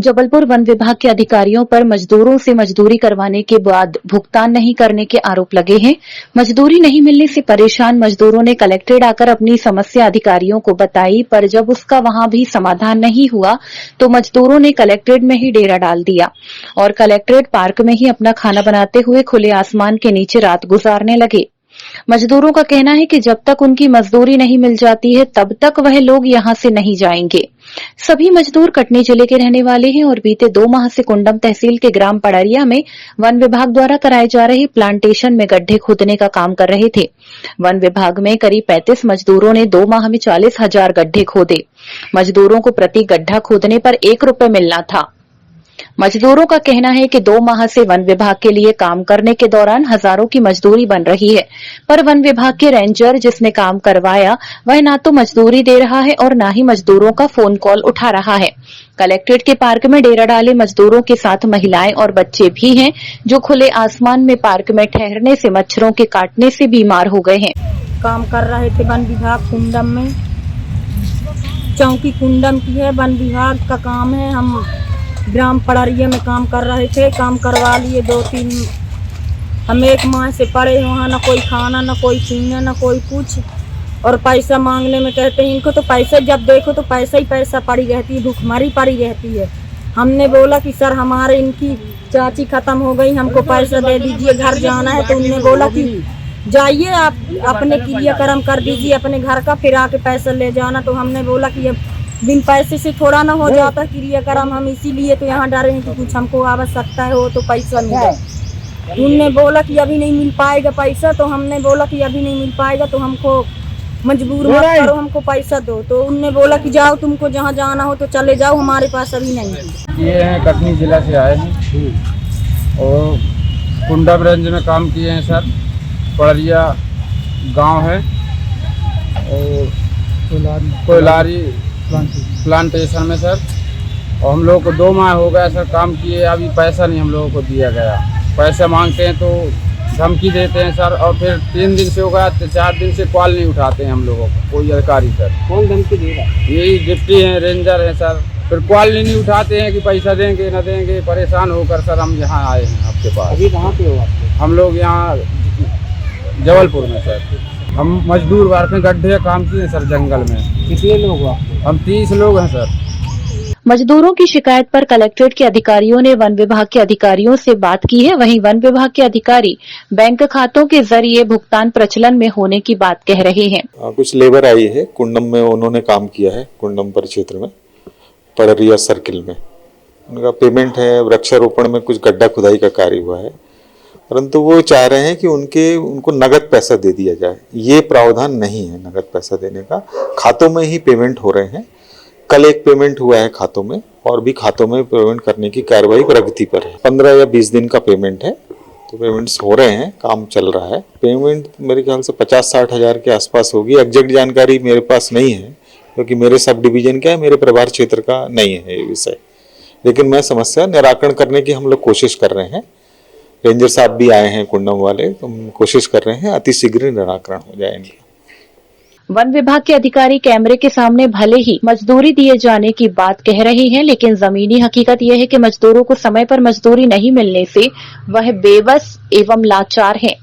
Jabalpur one विभाग के अधिकारियों पर मजदूरों से मजदूरी करवाने के बाद भुगतान नहीं करने के आरोप लगे हैं। मजदूरी नहीं मिलने से परेशान मजदूरों ने कलेक्ट्रेट आकर अपनी समस्या अधिकारियों को बताई, पर जब उसका वहां भी समाधान नहीं हुआ तो मजदूरों ने कलेक्ट्रेट में ही डेरा डाल दिया और कलेक्ट्रेट पार्क में ही अपना खाना बनाते हुए खुले आसमान के नीचे रात गुजारने लगे। मजदूरों का कहना है कि जब तक उनकी मजदूरी नहीं मिल जाती है तब तक वह लोग यहां से नहीं जाएंगे। सभी मजदूर कटनी जिले के रहने वाले हैं और बीते 2 माह से कुंडम तहसील के ग्राम पड़रिया में वन विभाग द्वारा कराए जा रहे प्लांटेशन में गड्ढे खोदने का काम कर रहे थे। वन विभाग में करीब 35 मजदूरों ने 2 माह में 40,000 गड्ढे खोदे। मजदूरों को प्रति गड्ढा खोदने पर 1 रुपए मिलना था। मजदूरों का कहना है कि 2 माह से वन विभाग के लिए काम करने के दौरान हजारों की मजदूरी बन रही है, पर वन विभाग के रेंजर जिसने काम करवाया वह ना तो मजदूरी दे रहा है और ना ही मजदूरों का फोन कॉल उठा रहा है। कलेक्ट्रेट के पार्क में डेरा डाले मजदूरों के साथ महिलाएं और बच्चे भी हैं, जो खुले आसमान में पार्क में ठहरने से मच्छरों के काटने से बीमार हो गए हैं। काम कर रहे थे वन विभाग कुंडम में, चौकी कुंडम की है, वन विभाग का काम है। हम ग्राम पड़रिया में काम कर रहे थे, काम करवा लिए 2-3। हम 1 माह से पड़े वहाँ, ना कोई खाना ना कोई पीना ना कोई कुछ, और पैसा मांगने में कहते हैं इनको तो पैसा जब देखो तो पैसा ही पैसा पड़ी रहती है, भूखमरी पड़ी रहती है। हमने बोला कि सर हमारे इनकी चाची खत्म हो गई, हमको पैसा दे दीजिए, घर जाना है। तो उन्होंने बोला कि जाइए आप अपने क्रियाक्रम कर दीजिए अपने घर का, फिर आके पैसा ले जाना। तो हमने बोला कि अब बिन पैसे से थोड़ा ना हो जाता क्रियाक्रम, हम इसीलिए तो यहाँ डरे हैं कि कुछ हमको आवश्यकता हो तो पैसा मिले। उनने बोला कि अभी नहीं मिल पाएगा पैसा, तो हमने बोला कि अभी नहीं मिल पाएगा तो हमको मजबूर मत करो, हमको पैसा दो। तो उनने बोला कि जाओ, तुमको जहाँ जाना हो तो चले जाओ, हमारे पास अभी नहीं है। ये हैं कटनी जिला से आए हैं और कुंडम रेंज में काम किए हैं सर। पड़रिया गांव है और कोयलारी प्लांटेशन में सर। और हम लोग को 2 माह हो गया सर काम किए, अभी पैसा नहीं हम लोगों को दिया गया। पैसा मांगते हैं तो धमकी देते हैं सर, और फिर 3 दिन से हो गया, 4 दिन से कॉल नहीं उठाते हैं हम लोगों को कोई अधिकारी सर। कौन धमकी दे रहा है? यही डिप्टी हैं, रेंजर हैं सर। फिर कॉल नहीं उठाते हैं कि पैसा देंगे न देंगे। परेशान होकर सर हम यहाँ आए हैं आपके पास। अभी कहाँ पे हो आप? हम लोग यहाँ जबलपुर में सर। हम मजदूर वर्ग में गड्ढे काम किए सर जंगल में। कितने लोग हो आप? हम 30 लोग हैं सर। मजदूरों की शिकायत पर कलेक्ट्रेट के अधिकारियों ने वन विभाग के अधिकारियों से बात की है। वहीं वन विभाग के अधिकारी बैंक खातों के जरिए भुगतान प्रचलन में होने की बात कह रहे हैं। कुछ लेबर आई है कुंडम में, उन्होंने काम किया है कुंडम परिक्षेत्र में, पड़रिया सर्किल में। उनका पेमेंट है, वृक्षारोपण में कुछ गड्ढा खुदाई का कार्य हुआ है, परंतु वो चाह रहे हैं कि उनको नगद पैसा दे दिया जाए। ये प्रावधान नहीं है नगद पैसा देने का, खातों में ही पेमेंट हो रहे हैं। कल एक पेमेंट हुआ है खातों में, और भी खातों में पेमेंट करने की कार्रवाई प्रगति पर है। 15 या 20 दिन का पेमेंट है, तो पेमेंट्स हो रहे हैं, काम चल रहा है। पेमेंट मेरे ख्याल से 50-60 हज़ार के आसपास होगी। एग्जैक्ट जानकारी मेरे पास नहीं है क्योंकि मेरे सब डिवीजन का है, मेरे प्रभार क्षेत्र का नहीं है ये विषय। लेकिन मैं समस्या निराकरण करने की हम लोग कोशिश कर रहे हैं। रेंजर साहब भी आए हैं कुंडम वाले, तो हम कोशिश कर रहे हैं अतिशीघ्र निराकरण हो जाएंगे। वन विभाग के अधिकारी कैमरे के सामने भले ही मजदूरी दिए जाने की बात कह रहे हैं, लेकिन जमीनी हकीकत यह है कि मजदूरों को समय पर मजदूरी नहीं मिलने से वह बेबस एवं लाचार हैं।